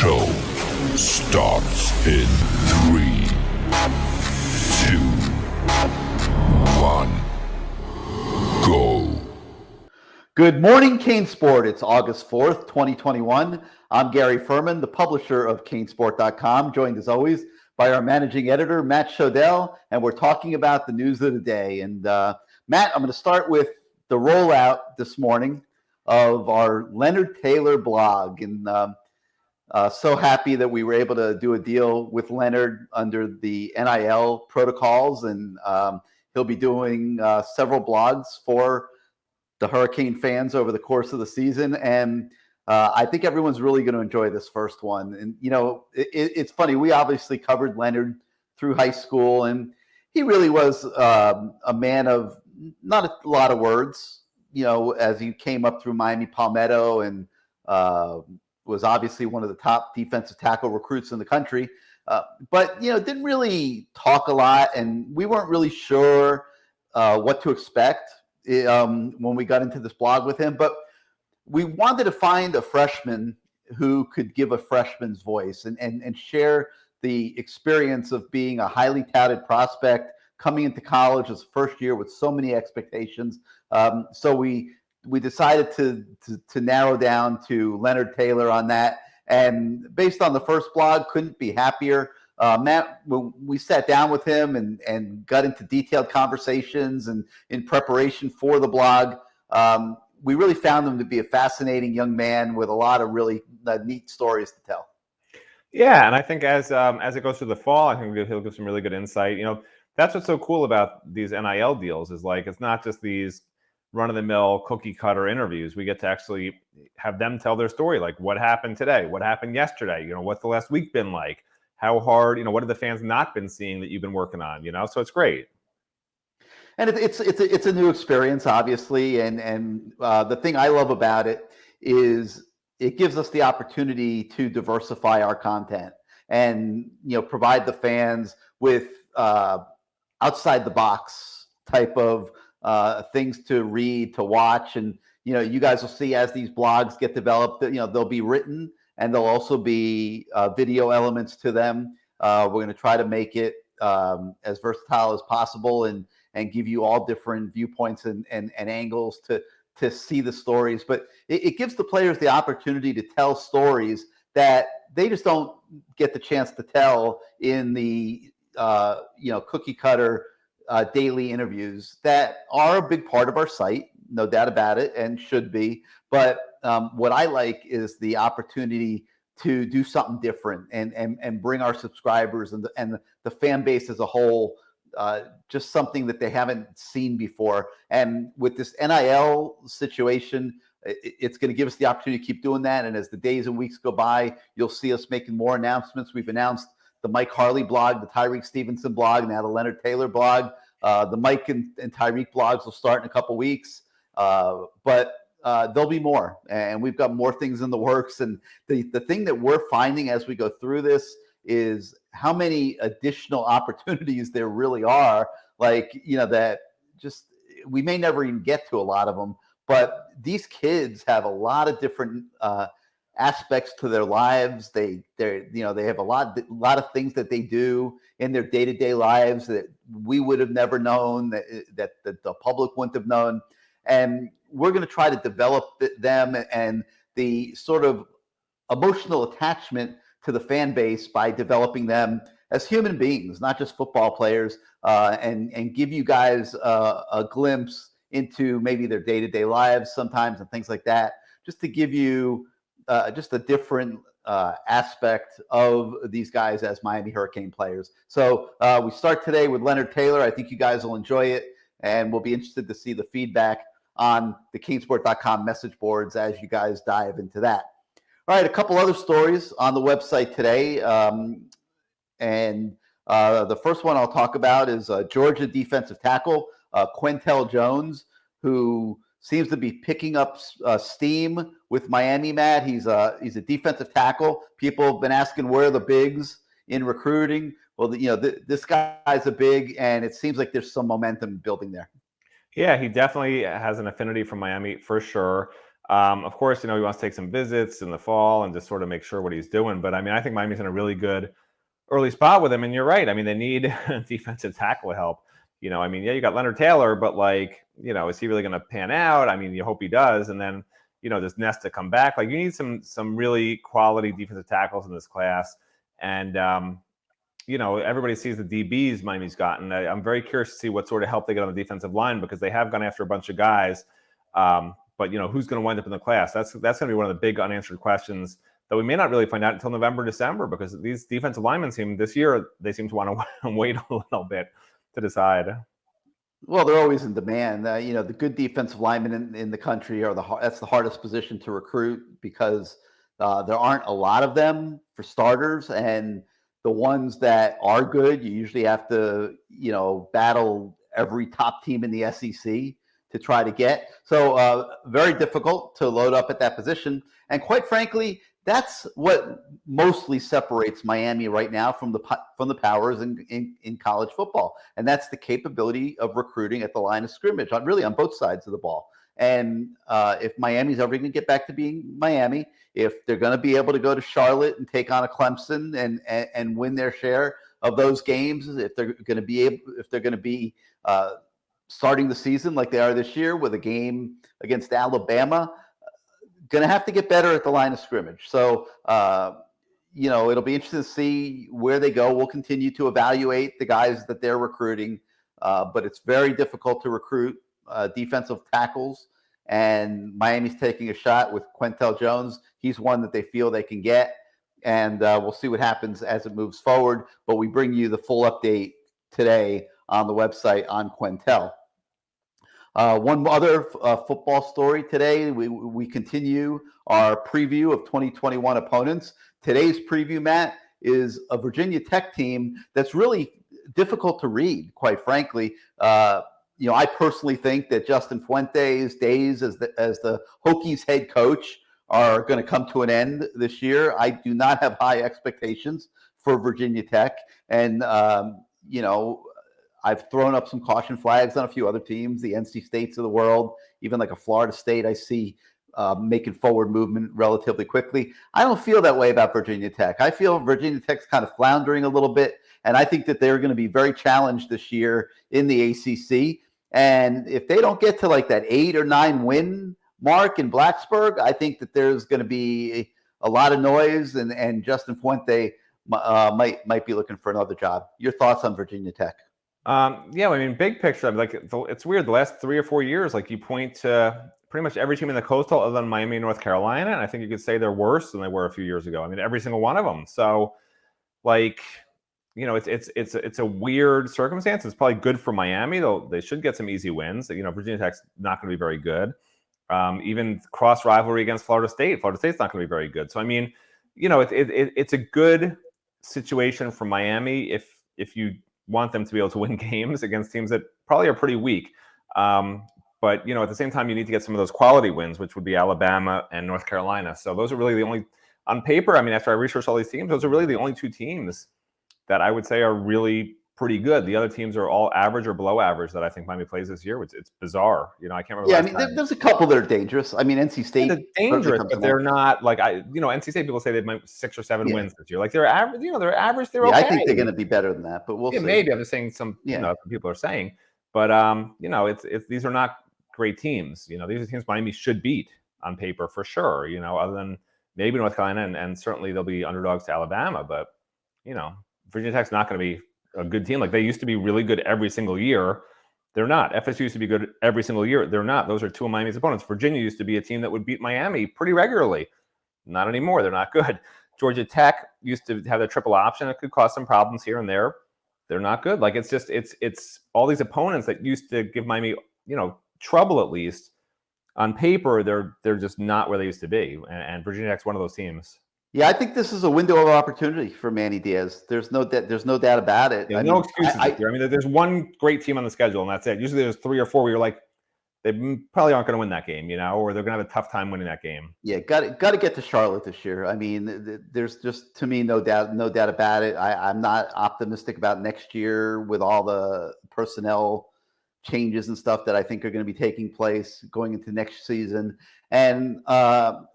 show starts in 3, 2, 1, go. Good morning, CaneSport. It's August 4th, 2021. I'm Gary Ferman, the publisher of CaneSport.com, joined as always by our managing editor, Matt Shodell, and we're talking about the news of the day. And Matt, I'm going to start with the rollout this morning of our Leonard Taylor blog. And so happy that we were able to do a deal with Leonard under the NIL protocols, and he'll be doing several blogs for the Hurricane fans over the course of the season. And I think everyone's really going to enjoy this first one. And, you know, it's funny. We obviously covered Leonard through high school, and he really was a man of not a lot of words, you know, as he came up through Miami Palmetto and was obviously one of the top defensive tackle recruits in the country. But, you know, didn't really talk a lot, and we weren't really sure what to expect when we got into this blog with him. But we wanted to find a freshman who could give a freshman's voice and share the experience of being a highly touted prospect coming into college as first year with so many expectations. So we decided to narrow down to Leonard Taylor on that. And based on the first blog, couldn't be happier. Matt, we sat down with him and got into detailed conversations, and in preparation for the blog, we really found him to be a fascinating young man with a lot of really neat stories to tell. Yeah, and I think as it goes through the fall, I think he'll give some really good insight. You know, that's what's so cool about these NIL deals is, like, it's not just these run-of-the-mill cookie-cutter interviews. We get to actually have them tell their story, like what happened today, what happened yesterday, you know, what's the last week been like, how hard, you know, what have the fans not been seeing that you've been working on, you know? So it's great. And it's a new experience, obviously, and the thing I love about it is it gives us the opportunity to diversify our content and, you know, provide the fans with outside the box type of things to read, to watch. And, you know, you guys will see as these blogs get developed, you know, they'll be written and there'll also be video elements to them. We're going to try to make it as versatile as possible and give you all different viewpoints and angles to see the stories. But it gives the players the opportunity to tell stories that they just don't get the chance to tell in the you know, cookie cutter daily interviews that are a big part of our site, no doubt about it, and should be. But what I like is the opportunity to do something different and bring our subscribers and the fan base as a whole just something that they haven't seen before. And with this NIL situation, it's going to give us the opportunity to keep doing that. And as the days and weeks go by, you'll see us making more announcements. We've announced the Mike Harley blog, the Tyreek Stevenson blog, now the Leonard Taylor blog. The Mike and Tyreek blogs will start in a couple weeks, but there'll be more, and we've got more things in the works. And the thing that we're finding as we go through this is how many additional opportunities there really are. Like, you know, that just we may never even get to a lot of them, but these kids have a lot of different aspects to their lives. They have a lot of things that they do in their day-to-day lives that we would have never known, that the public wouldn't have known. And we're going to try to develop them and the sort of emotional attachment to the fan base by developing them as human beings, not just football players, and give you guys a glimpse into maybe their day-to-day lives sometimes and things like that, just to give you just a different aspect of these guys as Miami Hurricane players. So we start today with Leonard Taylor. I think you guys will enjoy it, and we'll be interested to see the feedback on the CaneSport.com message boards as you guys dive into that. All right, a couple other stories on the website today. And the first one I'll talk about is Georgia defensive tackle Quintel Jones, who seems to be picking up steam with Miami, Matt. He's a defensive tackle. People have been asking where are the bigs in recruiting. Well, you know, this guy's a big, and it seems like there's some momentum building there. Yeah, he definitely has an affinity for Miami for sure. Of course, he wants to take some visits in the fall and just sort of make sure what he's doing. But I mean, I think Miami's in a really good early spot with him. And you're right. I mean, they need defensive tackle help. I mean, yeah, you got Leonard Taylor, but is he really going to pan out? I mean, you hope he does. And then, does Nesta come back? Like, you need some really quality defensive tackles in this class. And, everybody sees the DBs Miami's gotten. I'm very curious to see what sort of help they get on the defensive line, because they have gone after a bunch of guys. But who's going to wind up in the class? That's going to be one of the big unanswered questions that we may not really find out until November, December, because these defensive linemen this year, they seem to want to wait a little bit to decide. Well, they're always in demand. The good defensive linemen in the country that's the hardest position to recruit, because there aren't a lot of them for starters, and the ones that are good, you usually have to battle every top team in the SEC to try to get. So very difficult to load up at that position. And quite frankly, that's what mostly separates Miami right now from the powers in college football. And that's the capability of recruiting at the line of scrimmage, on both sides of the ball. And if Miami's ever going to get back to being Miami, if they're going to be able to go to Charlotte and take on a Clemson and win their share of those games, if they're going to be starting the season like they are this year with a game against Alabama, going to have to get better at the line of scrimmage. So, it'll be interesting to see where they go. We'll continue to evaluate the guys that they're recruiting, but it's very difficult to recruit defensive tackles. And Miami's taking a shot with Quentel Jones. He's one that they feel they can get. And we'll see what happens as it moves forward. But we bring you the full update today on the website on Quentel. One other football story today, we continue our preview of 2021 opponents. Today's preview, Matt, is a Virginia Tech team that's really difficult to read, quite frankly. I personally think that Justin Fuente's days as the Hokies head coach are going to come to an end this year. I do not have high expectations for Virginia Tech. And, I've thrown up some caution flags on a few other teams, the NC States of the world, even like a Florida State I see making forward movement relatively quickly. I don't feel that way about Virginia Tech. I feel Virginia Tech's kind of floundering a little bit, and I think that they're going to be very challenged this year in the ACC. And if they don't get to like that 8 or 9 win mark in Blacksburg, I think that there's going to be a lot of noise, and Justin Fuente might be looking for another job. Your thoughts on Virginia Tech? Yeah, I mean, big picture, it's weird. The last 3 or 4 years, you point to pretty much every team in the Coastal other than Miami and North Carolina, and I think you could say they're worse than they were a few years ago. I mean, every single one of them. So, it's a weird circumstance. It's probably good for Miami, though. They should get some easy wins. Virginia Tech's not going to be very good. Even cross rivalry against Florida State. Florida State's not going to be very good. So, I mean, it's a good situation for Miami if you want them to be able to win games against teams that probably are pretty weak. But, at the same time, you need to get some of those quality wins, which would be Alabama and North Carolina. So those are really the only, on paper, I mean, after I researched all these teams, those are really the only 2 teams that I would say are really pretty good. The other teams are all average or below average that I think Miami plays this year, which it's bizarre. I can't remember. Yeah, I mean, there's a couple that are dangerous. I mean, NC State. They're dangerous, but they're not NC State people say they might 6 or 7 wins this year. They're average. They're average. They're okay. I think they're going to be better than that, but we'll see. Maybe I'm just saying some people are saying, but it's these are not great teams. These are teams Miami should beat on paper for sure. Other than maybe North Carolina and certainly they'll be underdogs to Alabama, but Virginia Tech's not going to be a good team. They used to be really good every single year. They're not. FSU used to be good every single year. They're not. Those are 2 of Miami's opponents. Virginia used to be a team that would beat Miami pretty regularly. Not anymore. They're not good. Georgia Tech used to have their triple option. It could cause some problems here and there. They're not good. It's all these opponents that used to give Miami, trouble at least. On paper, they're just not where they used to be. And Virginia Tech's one of those teams. Yeah, I think this is a window of opportunity for Manny Diaz. There's no doubt about it. Yeah, no excuses here. I mean, there's one great team on the schedule, and that's it. Usually there's 3 or 4 where you're like, they probably aren't going to win that game, or they're going to have a tough time winning that game. Yeah, got to get to Charlotte this year. I mean, there's just, to me, no doubt about it. I'm not optimistic about next year with all the personnel changes and stuff that I think are going to be taking place going into next season. And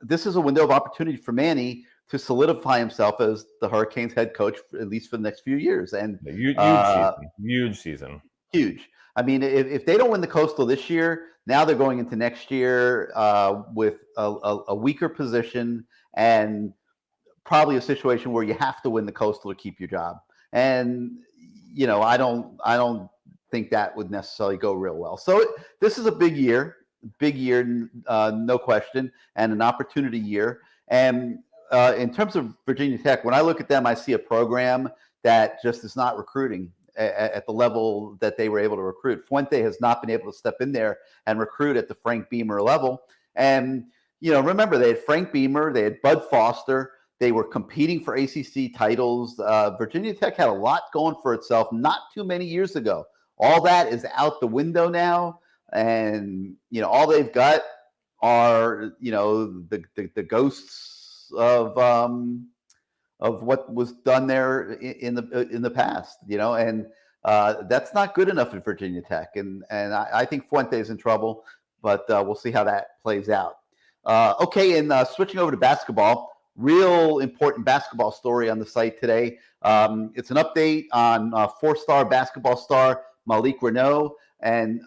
this is a window of opportunity for Manny to solidify himself as the Hurricanes head coach, at least for the next few years. And huge season. Huge. I mean, if they don't win the Coastal this year, now they're going into next year with a weaker position and probably a situation where you have to win the Coastal to keep your job. And I don't think that would necessarily go real well. So this is a big year, no question, and an opportunity year. And in terms of Virginia Tech, when I look at them, I see a program that just is not recruiting at the level that they were able to recruit. Fuente has not been able to step in there and recruit at the Frank Beamer level. And, remember, they had Frank Beamer, they had Bud Foster, they were competing for ACC titles. Virginia Tech had a lot going for itself not too many years ago. All that is out the window now. And, all they've got are, the ghosts of what was done there in the past, and that's not good enough at Virginia Tech. And I think Fuente is in trouble, but we'll see how that plays out. Okay, and switching over to basketball, real important basketball story on the site today. It's an update on four-star basketball star Malik Renaud, and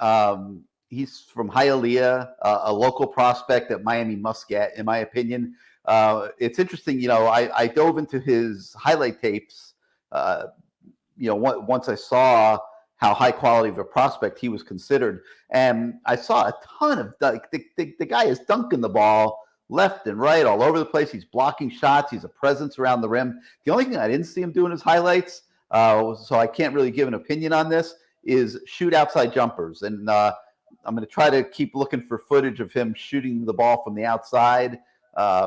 he's from Hialeah, a local prospect that Miami must get, in my opinion. It's interesting, I dove into his highlight tapes, once I saw how high quality of a prospect he was considered. And I saw a ton of, the guy is dunking the ball left and right all over the place. He's blocking shots. He's a presence around the rim. The only thing I didn't see him do in his highlights, so I can't really give an opinion on this, is shoot outside jumpers. And I'm going to try to keep looking for footage of him shooting the ball from the outside,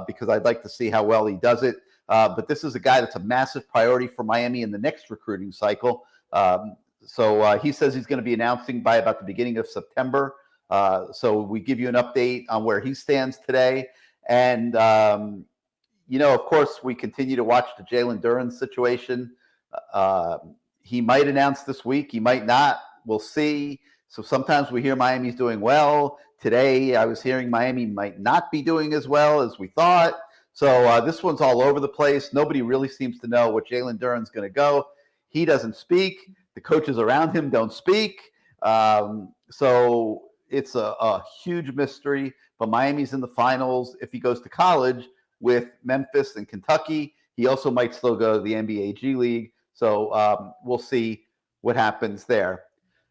because I'd like to see how well he does it. But this is a guy that's a massive priority for Miami in the next recruiting cycle. So he says he's going to be announcing by about the beginning of September. So we give you an update on where he stands today. And, of course, we continue to watch the Jalen Duren situation. He might announce this week. He might not. We'll see. So sometimes we hear Miami's doing well. Today, I was hearing Miami might not be doing as well as we thought. So this one's all over the place. Nobody really seems to know where Jalen Duren's going to go. He doesn't speak. The coaches around him don't speak. So it's a huge mystery. But Miami's in the finals if he goes to college with Memphis and Kentucky. He also might still go to the NBA G League. So we'll see what happens there.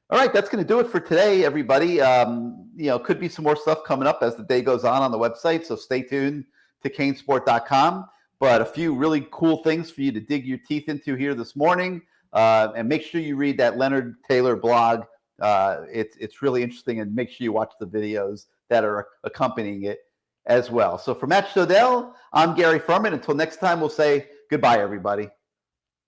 All right, that's going to do it for today, everybody. Could be some more stuff coming up as the day goes on the website, so stay tuned to CaneSport.com. But a few really cool things for you to dig your teeth into here this morning. And make sure you read that Leonard Taylor blog. It's really interesting, and make sure you watch the videos that are accompanying it as well. So for Matt Shodell, I'm Gary Ferman. Until next time, we'll say goodbye, everybody.